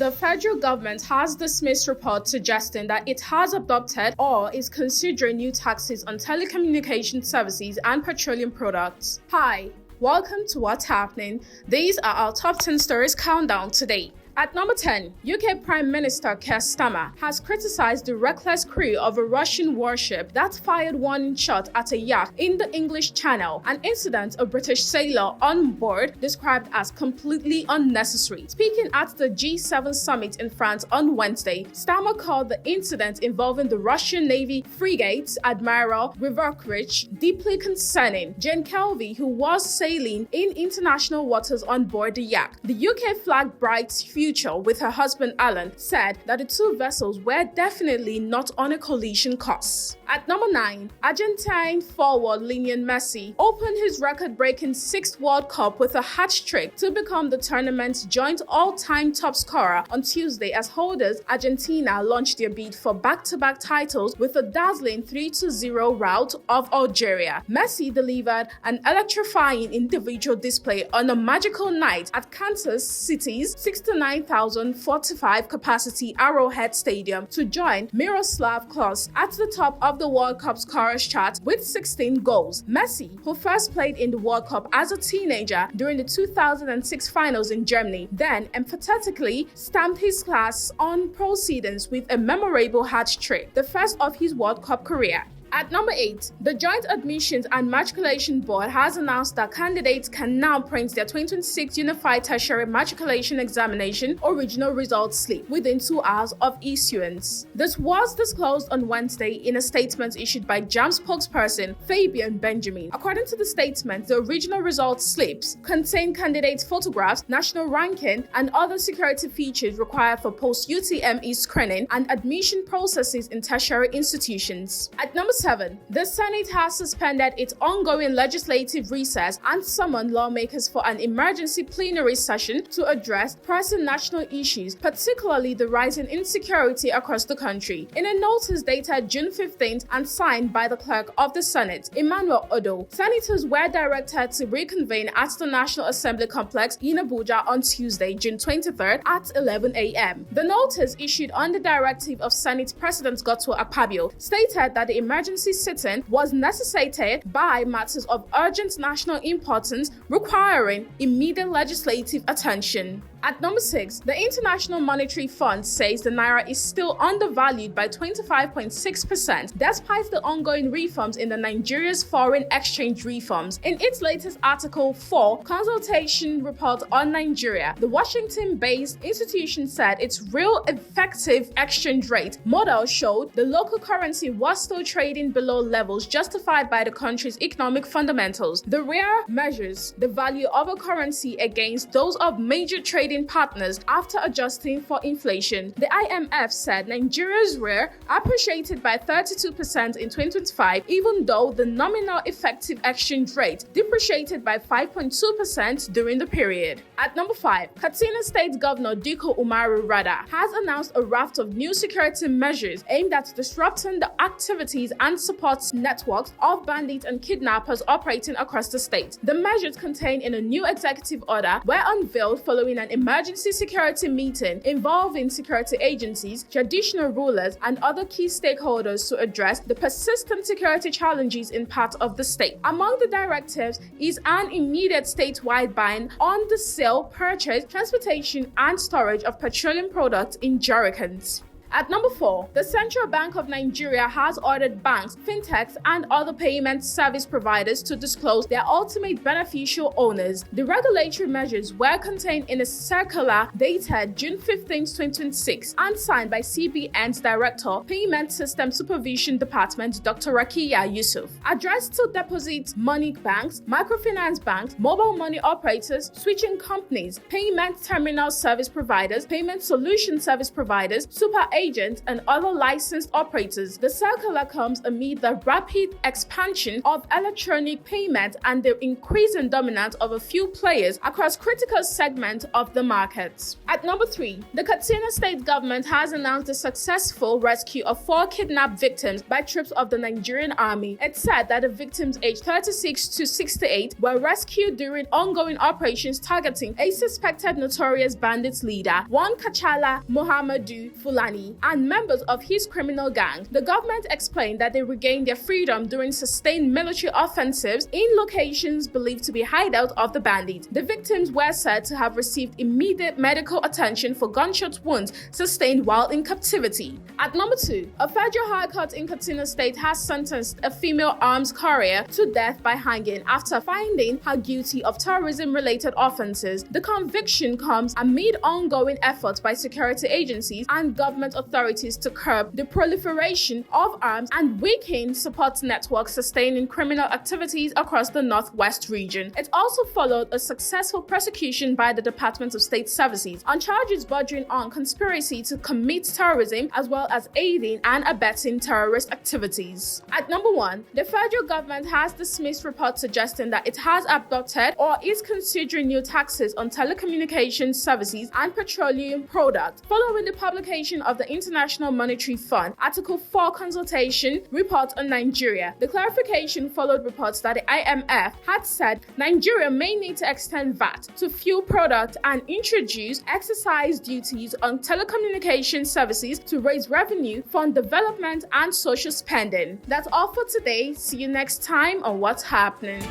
The federal government has dismissed reports suggesting that it has adopted or is considering new taxes on telecommunication services and petroleum products. Hi, welcome to What's Happening. These are our top 10 stories countdown today. At number 10, UK Prime Minister Keir Starmer has criticized the reckless crew of a Russian warship that fired warning shot at a yacht in the English Channel, an incident a British sailor on board described as completely unnecessary. Speaking at the G7 summit in France on Wednesday, Starmer called the incident involving the Russian Navy frigate Admiral Riverkrich deeply concerning. Jane Kelvey, who was sailing in international waters on board the yacht, the UK flag Bright's future with her husband Alan, said that the two vessels were definitely not on a collision course. At number 9, Argentine forward Lionel Messi opened his record-breaking 6th World Cup with a hat-trick to become the tournament's joint all-time top scorer on Tuesday as holders Argentina launched their bid for back-to-back titles with a dazzling 3-0 rout of Algeria. Messi delivered an electrifying individual display on a magical night at Kansas City's 69,045 capacity Arrowhead Stadium to join Miroslav Klose at the top of the World Cup scorers chart with 16 goals. Messi, who first played in the World Cup as a teenager during the 2006 finals in Germany, then emphatically stamped his class on proceedings with a memorable hat-trick, the first of his World Cup career. At number 8, the Joint Admissions and Matriculation Board has announced that candidates can now print their 2026 Unified Tertiary Matriculation Examination original results slip within 2 hours of issuance. This was disclosed on Wednesday in a statement issued by JAMB spokesperson Fabian Benjamin. According to the statement, the original results slips contain candidates' photographs, national ranking, and other security features required for post-UTME screening and admission processes in tertiary institutions. At number 7, the Senate has suspended its ongoing legislative recess and summoned lawmakers for an emergency plenary session to address pressing national issues, particularly the rising insecurity across the country. In a notice dated June 15th and signed by the clerk of the Senate, Emmanuel Odo, senators were directed to reconvene at the National Assembly complex in Abuja on Tuesday, June 23rd at 11 a.m. The notice, issued on the directive of Senate President Godswill Akpabio, stated that the emergency sitting was necessitated by matters of urgent national importance requiring immediate legislative attention. At number 6, the International Monetary Fund says the Naira is still undervalued by 25.6% despite the ongoing reforms in Nigeria's foreign exchange reforms. In its latest Article 4 consultation report on Nigeria, the Washington-based institution said its real effective exchange rate model showed the local currency was still trading below levels justified by the country's economic fundamentals. The REA measures the value of a currency against those of major trading partners after adjusting for inflation. The IMF said Nigeria's REA appreciated by 32% in 2025, even though the nominal effective exchange rate depreciated by 5.2% during the period. At number 5, Katsina State Governor Diko Umaru Radda has announced a raft of new security measures aimed at disrupting the activities and support networks of bandits and kidnappers operating across the state. The measures contained in a new executive order were unveiled following an emergency security meeting involving security agencies, traditional rulers, and other key stakeholders to address the persistent security challenges in parts of the state. Among the directives is an immediate statewide ban on the sale, purchase, transportation, and storage of petroleum products in jerrycans. At number 4, the Central Bank of Nigeria has ordered banks, Fintechs, and other payment service providers to disclose their ultimate beneficial owners. The regulatory measures were contained in a circular dated June 15, 2026, and signed by CBN's Director, Payment System Supervision Department, Dr. Rakiya Yusuf. Addressed to deposit money banks, microfinance banks, mobile money operators, switching companies, payment terminal service providers, payment solution service providers, super agents, and other licensed operators. The circular comes amid the rapid expansion of electronic payment and the increasing dominance of a few players across critical segments of the market. At number 3, the Katsina state government has announced the successful rescue of 4 kidnapped victims by troops of the Nigerian army. It said that the victims aged 36 to 68 were rescued during ongoing operations targeting a suspected notorious bandits leader, one Kachala Muhammadu Fulani, and members of his criminal gang. The government explained that they regained their freedom during sustained military offensives in locations believed to be hideout of the bandits. The victims were said to have received immediate medical attention for gunshot wounds sustained while in captivity. At number 2, a federal high court in Katsina State has sentenced a female arms carrier to death by hanging after finding her guilty of terrorism-related offenses. The conviction comes amid ongoing efforts by security agencies and government authorities to curb the proliferation of arms and weaken support networks sustaining criminal activities across the Northwest region. It also followed a successful prosecution by the Department of State Services on charges bordering on conspiracy to commit terrorism as well as aiding and abetting terrorist activities. At number 1, the federal government has dismissed reports suggesting that it has adopted or is considering new taxes on telecommunications services and petroleum products following the publication of the International Monetary Fund Article 4 consultation report on Nigeria. The clarification followed reports that the IMF had said Nigeria may need to extend VAT to fuel products and introduce excise duties on telecommunications services to raise revenue, fund development, and social spending. That's all for today. See you next time on What's Happening.